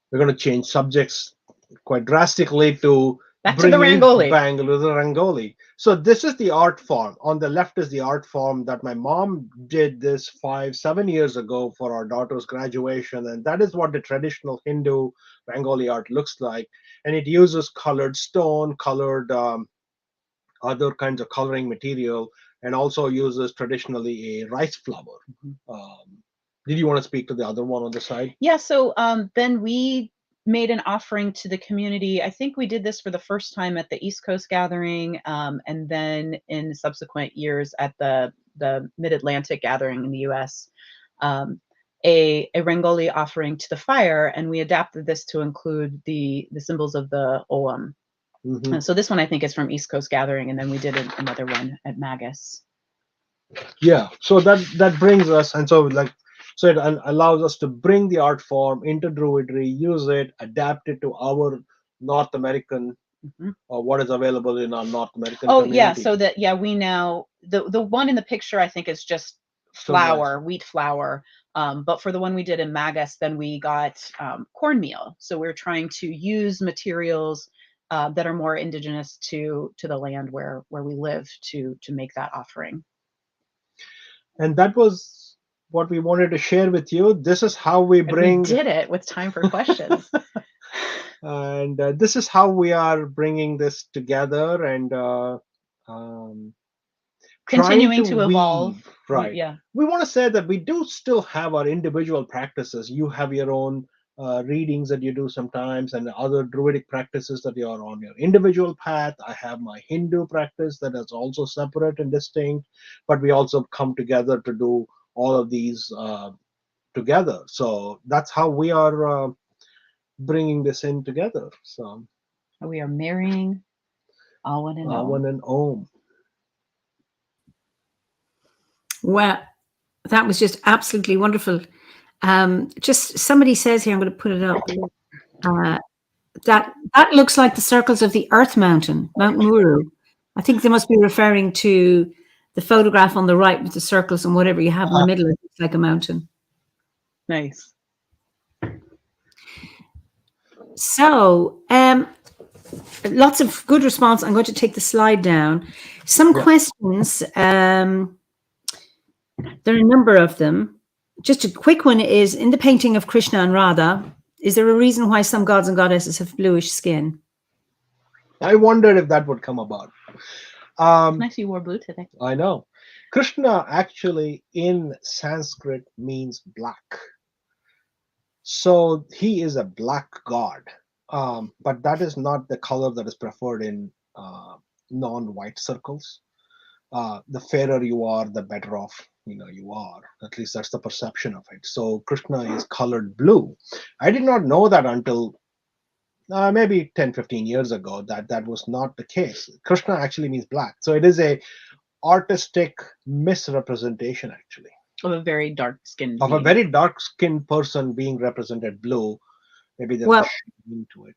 We're going to change subjects quite drastically to back to the Rangoli. Rangoli. So this is the art form. On the left is the art form that my mom did this 5-7 years ago for our daughter's graduation, and that is what the traditional Hindu Rangoli art looks like. And it uses colored stone, colored other kinds of coloring material, and also uses traditionally a rice flour. Did you want to speak to the other one on the side? Yeah, so then we made an offering to the community. I think we did this for the first time at the East Coast gathering, and then in subsequent years at the Mid-Atlantic gathering in the US, a Rangoli offering to the fire, and we adapted this to include the symbols of the Oam. So this one I think is from East Coast gathering, and then we did another one at Magus. Yeah, so that brings us, and so it allows us to bring the art form into Druidry, use it, adapt it to our North American, or what is available in our North American community. Yeah, so that we now the one in the picture I think is just flour, wheat flour. But for the one we did in Magus, then we got cornmeal. So we're trying to use materials that are more indigenous to the land where we live to make that offering. And that was what we wanted to share with you. This is how we bring. We did it with time for questions. And this is how we are bringing this together and continuing to evolve. Right. Yeah. We want to say that we do still have our individual practices. You have your own readings that you do sometimes, and other Druidic practices that you are on your individual path. I have my Hindu practice that is also separate and distinct, but we also come together to do all of these together. So that's how we are bringing this in together. So we are marrying Awen and Om. Awen and Om. Well, that was just absolutely wonderful. Just somebody says here, I'm going to put it up. That looks like the circles of the Earth Mountain, Mount Muru. I think they must be referring to the photograph on the right with the circles and whatever you have in the middle. It looks like a mountain. Nice. So, lots of good response. I'm going to take the slide down. Some questions. There are a number of them. Just a quick one is, in the painting of Krishna and Radha, is there a reason why some gods and goddesses have bluish skin? I wondered if that would come about. Nice you wore blue today. I know. Krishna actually in Sanskrit means black. So he is a black god. But that is not the color that is preferred in non-white circles. The fairer you are, the better off you are. At least that's the perception of it. So Krishna is colored blue. I did not know that until maybe 10-15 years ago, that was not the case. Krishna actually means black. So it is a artistic misrepresentation actually Of a very dark skinned of a very dark skinned person being represented blue. Maybe there's Well, a sheen to it.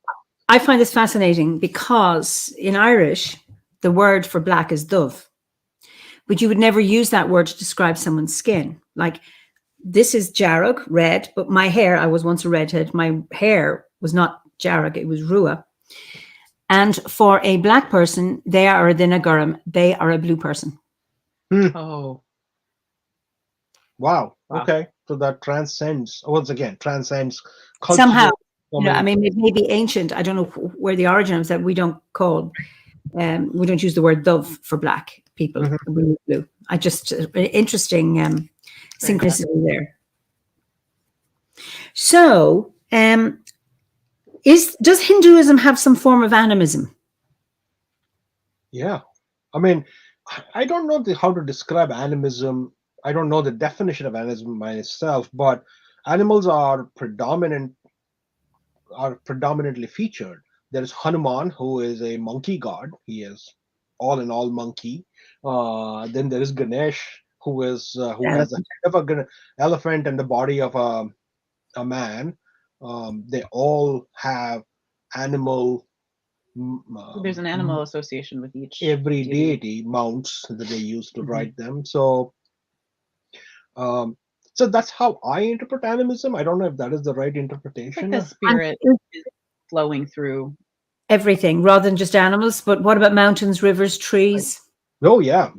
I find this fascinating because in Irish, the word for black is dove, but you would never use that word to describe someone's skin. Like, this is jarrag, red, but my hair, I was once a redhead, my hair was not jarrag, it was rua. And for a black person, they are a dinagurum, they are a blue person. Oh. Wow. Wow. Okay. So that transcends cultural. Somehow, I mean, it may be ancient. I don't know where the origin is that we don't use the word dove for black people. Blue. I just interesting synchronicity there. So, does Hinduism have some form of animism? Yeah. I mean, I don't know how to describe animism. I don't know the definition of animism myself, but animals are predominantly featured. There is Hanuman, who is a monkey god. He is all in all monkey. Then there is Ganesh, who has the head of an elephant and the body of a man. They all have animal. There's an animal association with each. Every deity mounts that they use to write them. So that's how I interpret animism. I don't know if that is the right interpretation. Like the spirit is flowing through everything rather than just animals. But what about mountains, rivers, trees? Oh yeah.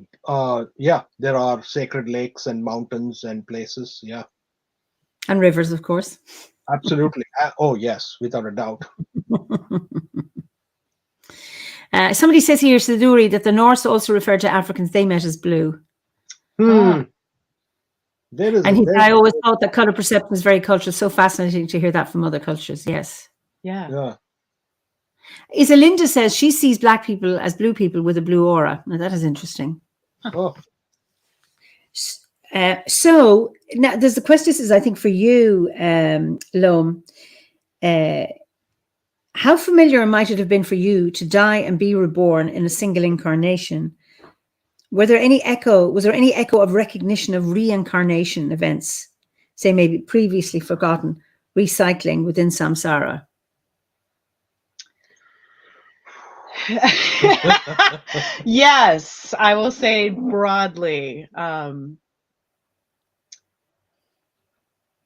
Yeah, there are sacred lakes and mountains and places. Yeah. And rivers, of course. Absolutely. Oh yes, without a doubt. Somebody says here, Siduri, that the Norse also referred to Africans they met as blue. I always thought that color perception is very cultural. So fascinating to hear that from other cultures. Yes. Yeah. Isalinda says she sees black people as blue people with a blue aura. Now that is interesting. Oh. So now there's the question. This is, I think, for you, Loam. How familiar might it have been for you to die and be reborn in a single incarnation? Was there any echo of recognition of reincarnation events, say maybe previously forgotten, recycling within samsara? Yes, I will say broadly.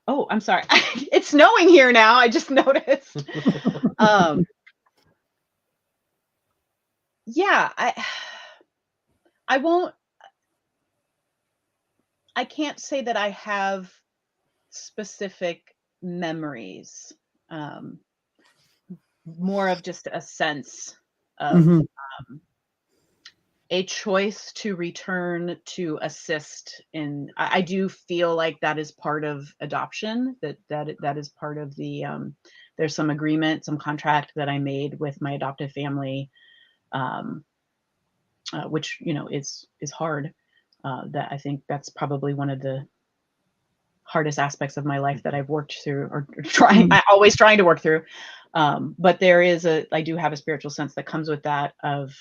Oh, I'm sorry. It's snowing here now. I just noticed. Yeah, I can't say that I have specific memories. More of just a sense of a choice to return to assist in. I do feel like that is part of adoption, that is part of the there's some agreement, some contract that I made with my adoptive family, which is hard. That I think that's probably one of the hardest aspects of my life that I've worked through, or always trying to work through. But I do have a spiritual sense that comes with that of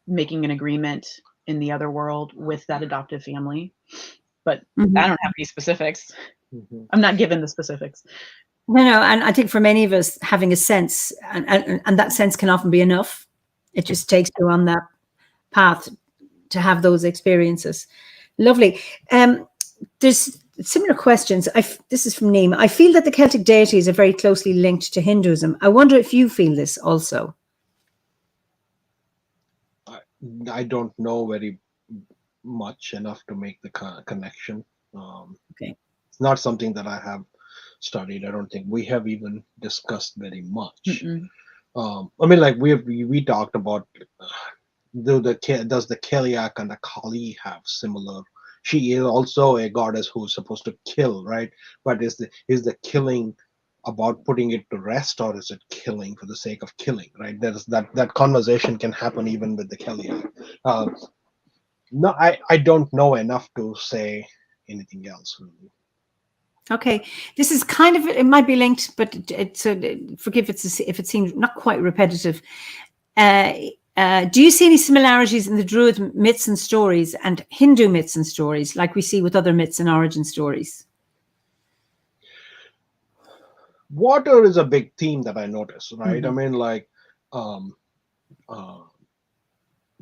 making an agreement in the other world with that adoptive family. But I don't have any specifics. I'm not given the specifics. No, and I think for many of us, having a sense, and that sense can often be enough. It just takes you on that path to have those experiences. Lovely. There's similar questions. This is from Neem. I feel that the Celtic deities are very closely linked to Hinduism. I wonder if you feel this also. I don't know very much enough to make the connection. Okay. It's not something that I have studied. I don't think we have even discussed very much. I mean, like we talked about, does the Keliak and the Kali have similar? She is also a goddess who's supposed to kill, right? But is the killing about putting it to rest, or is it killing for the sake of killing, right? There's that conversation can happen even with the Keliak. Uh, no, I don't know enough to say anything else really. Okay, this is kind of, it might be linked, but it's forgive if it seems not quite repetitive. Do you see any similarities in the Druid myths and stories and Hindu myths and stories, like we see with other myths and origin stories? Water is a big theme that I notice, right? Mhm. I mean, like,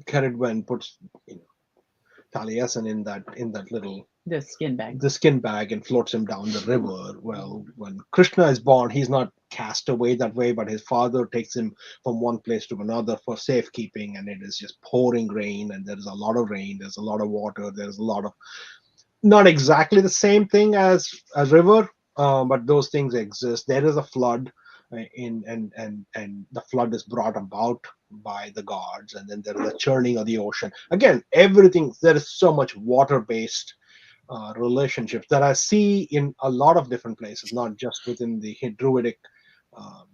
Caridwen puts, Taliesin in that little The skin bag. the skin bag and floats him down the river. Well, when Krishna is born, he's not cast away that way, but his father takes him from one place to another for safekeeping, and it is just pouring rain, and there's a lot of rain, there's a lot of water, there's a lot of, not exactly the same thing as a river, but those things exist. There is a flood, and the flood is brought about by the gods, and then there is a churning of the ocean. Again, everything, there is so much water-based relationships that I see in a lot of different places, not just within the Druidic um,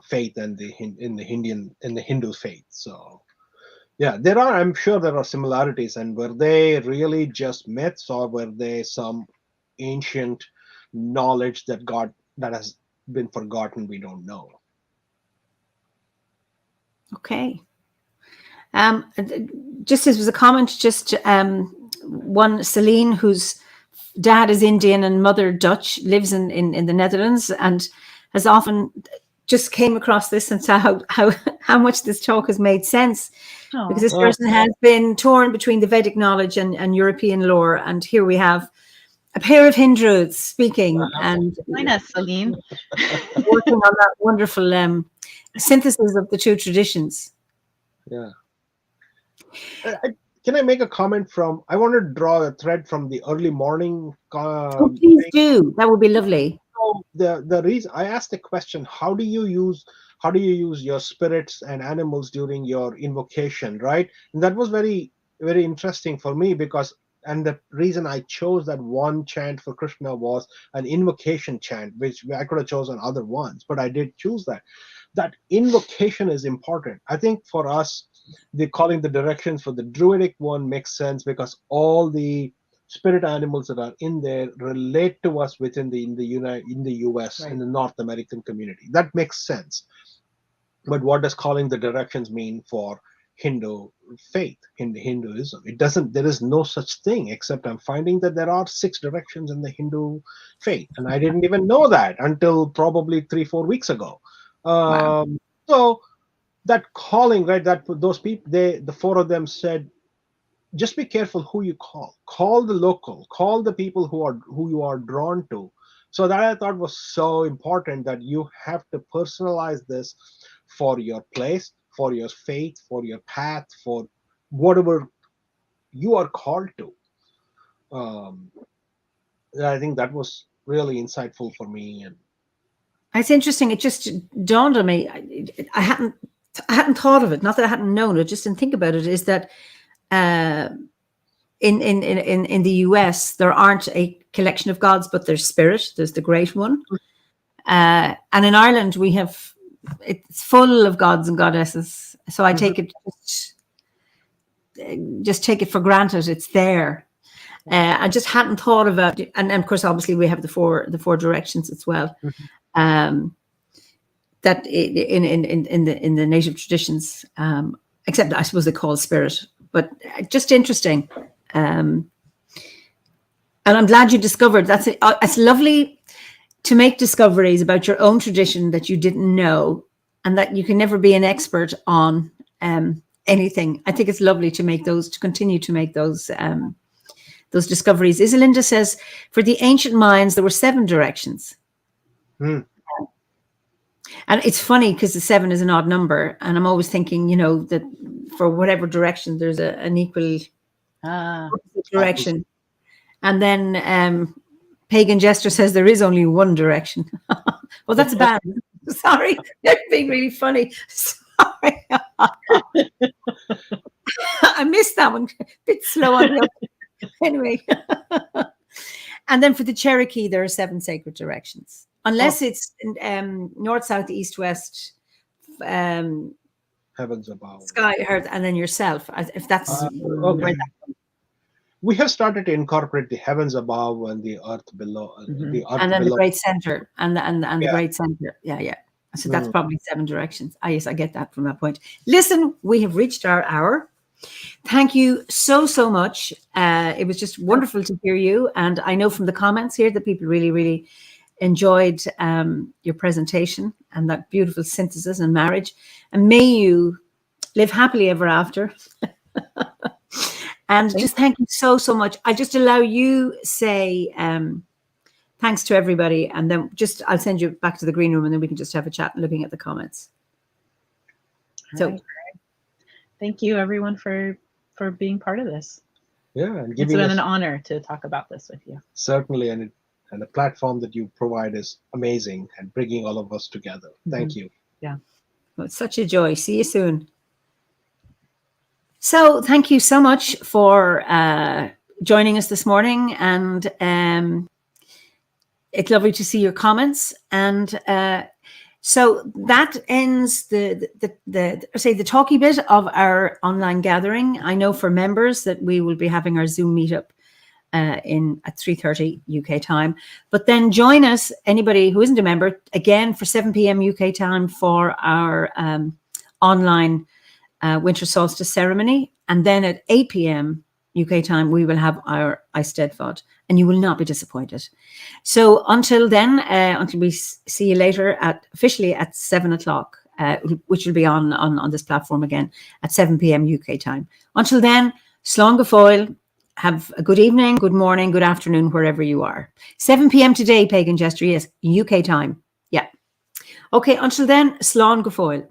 faith and in the Hindu faith. So yeah, I'm sure there are similarities, and were they really just myths, or were they some ancient knowledge that has been forgotten? We don't know. Okay. Just as was a comment, just one Celine, whose dad is Indian and mother Dutch, lives in the Netherlands, and has often just came across this and saw how much this talk has made sense. Oh. Because this person has been torn between the Vedic knowledge and European lore, and here we have a pair of Hindruids speaking and Join us, Celine. working on that wonderful synthesis of the two traditions. Yeah. Can I make a comment I want to draw a thread from the early morning. Oh, please do. That would be lovely. So the reason I asked the question, how do you use your spirits and animals during your invocation, right? And that was very, very interesting for me, and the reason I chose that one chant for Krishna was an invocation chant, which I could have chosen other ones, but I did choose that. That invocation is important. I think for us, the calling the directions for the Druidic one makes sense because all the spirit animals that are in there relate to us within in the US, Right. in the North American community. That makes sense. But what does calling the directions mean for Hindu faith, in Hinduism? It doesn't. There is no such thing, except I'm finding that there are 6 directions in the Hindu faith, and I didn't even know that until probably 3-4 weeks ago. Wow. So that calling, right? That those people, the 4 of them said, just be careful who you call. Call the local. Call the people who you are drawn to. So that I thought was so important, that you have to personalize this for your place, for your faith, for your path, for whatever you are called to. I think that was really insightful for me. And It's interesting. It just dawned on me. I hadn't thought of it. Not that I hadn't known it. Just didn't think about it. Is that in the US there aren't a collection of gods, but there's spirit. There's the great one. And in Ireland it's full of gods and goddesses. So I take it just take it for granted. It's there. I just hadn't thought about it. And of course, obviously, we have the four directions as well. That in the native traditions, except I suppose they call spirit, but just interesting. And I'm glad you discovered that's it. It's lovely to make discoveries about your own tradition that you didn't know, and that you can never be an expert on anything. I think it's lovely to continue to make those discoveries. Isalinda says, for the ancient minds, there were 7 directions. And it's funny because the 7 is an odd number. And I'm always thinking, that for whatever direction, there's an equal direction. And then Pagan Jester says there is only one direction. Well, that's bad. Sorry, they're being really funny. Sorry. I missed that one. A bit slow on the up. Anyway. And then for the Cherokee, there are 7 sacred directions. Unless it's north, south, east, west, Heavens above. sky, earth, and then yourself. If that's Okay. We have started to incorporate the heavens above and the earth below. The earth and then below. the great center and the great center. Yeah. So that's Mm. probably 7 directions. Yes, I get that from that point. Listen, we have reached our hour. Thank you so much. It was just wonderful to hear you. And I know from the comments here that people really, really enjoyed your presentation and that beautiful synthesis and marriage. And may you live happily ever after. And just thank you so much. I just allow you say thanks to everybody. And then I'll send you back to the green room and then we can just have a chat looking at the comments. So. Thank you, everyone, for being part of this. Yeah, and It's giving been us an honor to talk about this with you. certainly, and the platform that you provide is amazing and bringing all of us together. Thank you. Yeah, well, it's such a joy. See you soon. So, thank you so much for joining us this morning, and it's lovely to see your comments. And so that ends the talky bit of our online gathering. I know for members that we will be having our Zoom meetup at 3:30 UK time. But then join us, anybody who isn't a member, again for 7 p.m. UK time for our online winter solstice ceremony. And then at 8 p.m. UK time, we will have our Eisteddfod, and you will not be disappointed. So until then, until we see you later officially at 7 o'clock, which will be on this platform again at 7 p.m. UK time. Until then, slán go fóill, have a good evening, good morning, good afternoon, wherever you are. 7 p.m. today, Pagan Jester, yes, UK time. Yeah. Okay, until then, slán go fóill.